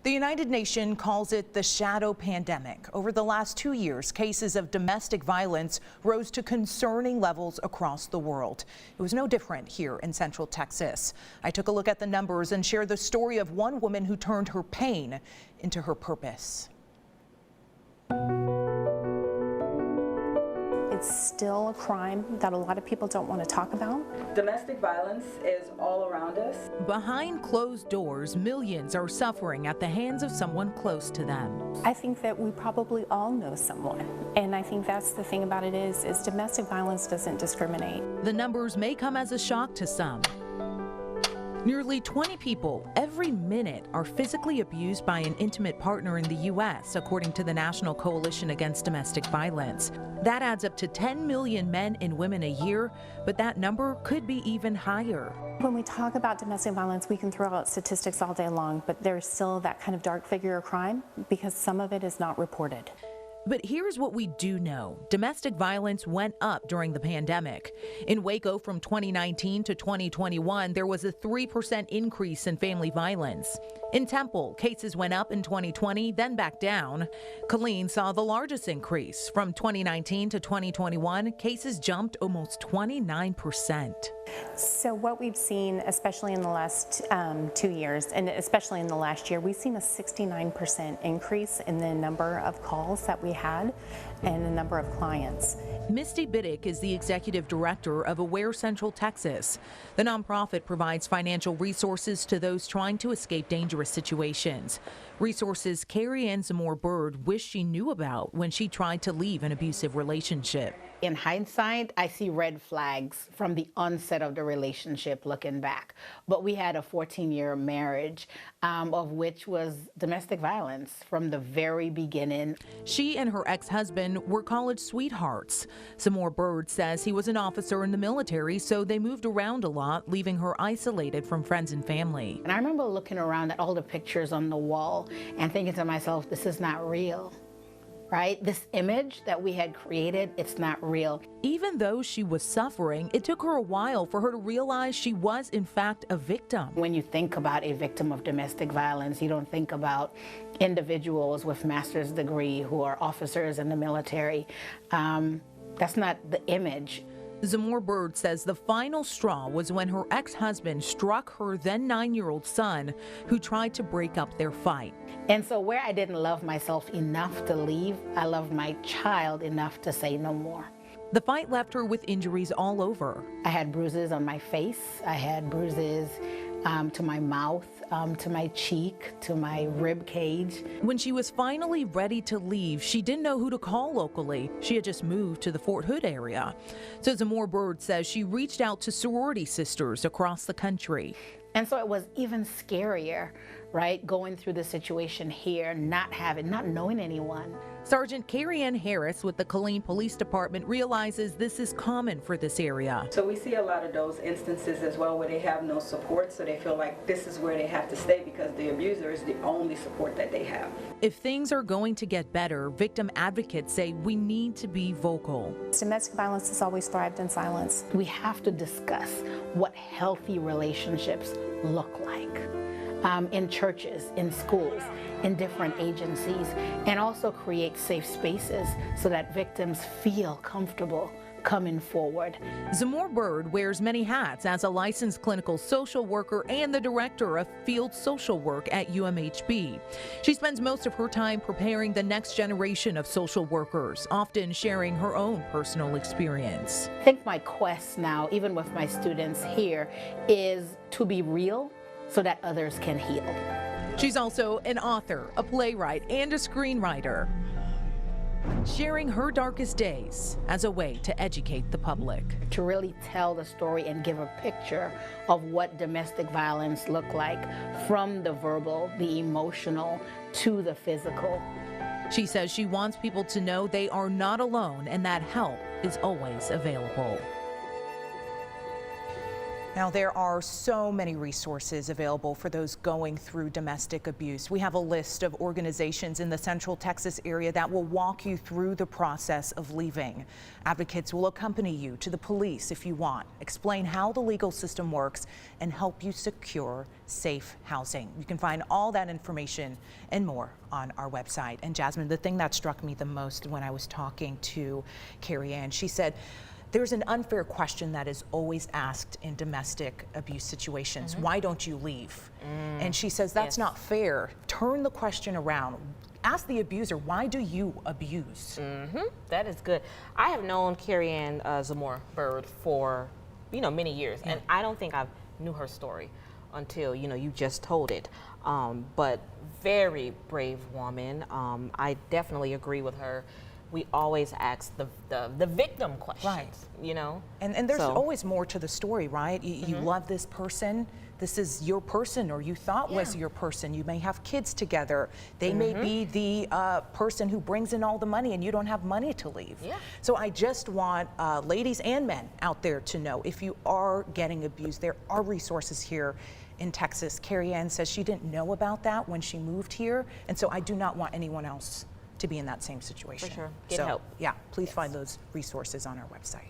The United Nations calls it the shadow pandemic. Over the last 2 years, cases of domestic violence rose to concerning levels across the world. It was no different here in Central Texas. I took a look at the numbers and shared the story of one woman who turned her pain into her purpose. It's still a crime that a lot of people don't want to talk about. Domestic violence is all around us. Behind closed doors, millions are suffering at the hands of someone close to them. I think that we probably all know someone. And I think that's the thing about it is domestic violence doesn't discriminate. The numbers may come as a shock to some. Nearly 20 people every minute are physically abused by an intimate partner in the U.S., according to the National Coalition Against Domestic Violence. That adds up to 10 million men and women a year, but that number could be even higher. When we talk about domestic violence, we can throw out statistics all day long, but there's still that kind of dark figure of crime because some of it is not reported. But here's what we do know. Domestic violence went up during the pandemic. In Waco from 2019 to 2021, there was a 3% increase in family violence. In Temple, cases went up in 2020, then back down. Killeen saw the largest increase. From 2019 to 2021, cases jumped almost 29%. So what we've seen, especially in the last 2 years, and especially in the last year, we've seen a 69% increase in the number of calls that we had and the number of clients. Misty Biddick is the executive director of Aware Central Texas. The nonprofit provides financial resources to those trying to escape dangerous situations. Resources Carrie Ann Zamore Bird wished she knew about when she tried to leave an abusive relationship. In hindsight, I see red flags from the onset of the relationship looking back. But we had a 14-year marriage, of which was domestic violence from the very beginning. She and her ex-husband were college sweethearts. Zamore Bird says he was an officer in the military, so they moved around a lot, leaving her isolated from friends and family. And I remember looking around at all the pictures on the wall and thinking to myself, this is not real. Right? This image that we had created, it's not real. Even though she was suffering, it took her a while for her to realize she was, in fact, a victim. When you think about a victim of domestic violence, you don't think about individuals with master's degree who are officers in the military. That's not the image. Zamore Bird says the final straw was when her ex-husband struck her then 9-year-old son, who tried to break up their fight. And so where I didn't love myself enough to leave, I loved my child enough to say no more. The fight left her with injuries all over. I had bruises on my face. I had bruises to my mouth, to my cheek, to my rib cage. When she was finally ready to leave, she didn't know who to call locally. She had just moved to the Fort Hood area. So Zamore Bird says she reached out to sorority sisters across the country. And so it was even scarier, right, going through the situation here, not knowing anyone. Sergeant Carrie Ann Harris with the Killeen Police Department realizes this is common for this area. So we see a lot of those instances as well where they have no support, so they feel like this is where they have to stay because the abuser is the only support that they have. If things are going to get better, victim advocates say we need to be vocal. Domestic violence has always thrived in silence. We have to discuss what healthy relationships look like. In churches, in schools, in different agencies, and also create safe spaces so that victims feel comfortable coming forward. Zamore Bird wears many hats as a licensed clinical social worker and the director of field social work at UMHB. She spends most of her time preparing the next generation of social workers, often sharing her own personal experience. I think my quest now, even with my students here, is to be real so that others can heal. She's also an author, a playwright, and a screenwriter, sharing her darkest days as a way to educate the public. To really tell the story and give a picture of what domestic violence looked like, from the verbal, the emotional, to the physical. She says she wants people to know they are not alone and that help is always available. Now, there are so many resources available for those going through domestic abuse. We have a list of organizations in the Central Texas area that will walk you through the process of leaving. Advocates will accompany you to the police if you want, explain how the legal system works, and help you secure safe housing. You can find all that information and more on our website. And Jasmine, the thing that struck me the most when I was talking to Carrie Ann, she said, there's an unfair question that is always asked in domestic abuse situations. Why don't you leave? And she says, that's not fair. Turn the question around. Ask the abuser, why do you abuse? That is good. I have known Carrie Ann Zamora Bird for, many years, and I don't think I knew her story until, you just told it. But very brave woman. I definitely agree with her. We always ask the victim questions, And there's always more to the story, right? You love this person. This is your person, or you thought was your person. You may have kids together. They may be the person who brings in all the money and you don't have money to leave. So I just want ladies and men out there to know, if you are getting abused, there are resources here in Texas. Carrie Ann says she didn't know about that when she moved here. And so I do not want anyone else to be in that same situation. For sure. Get help. Yeah, please find those resources on our website.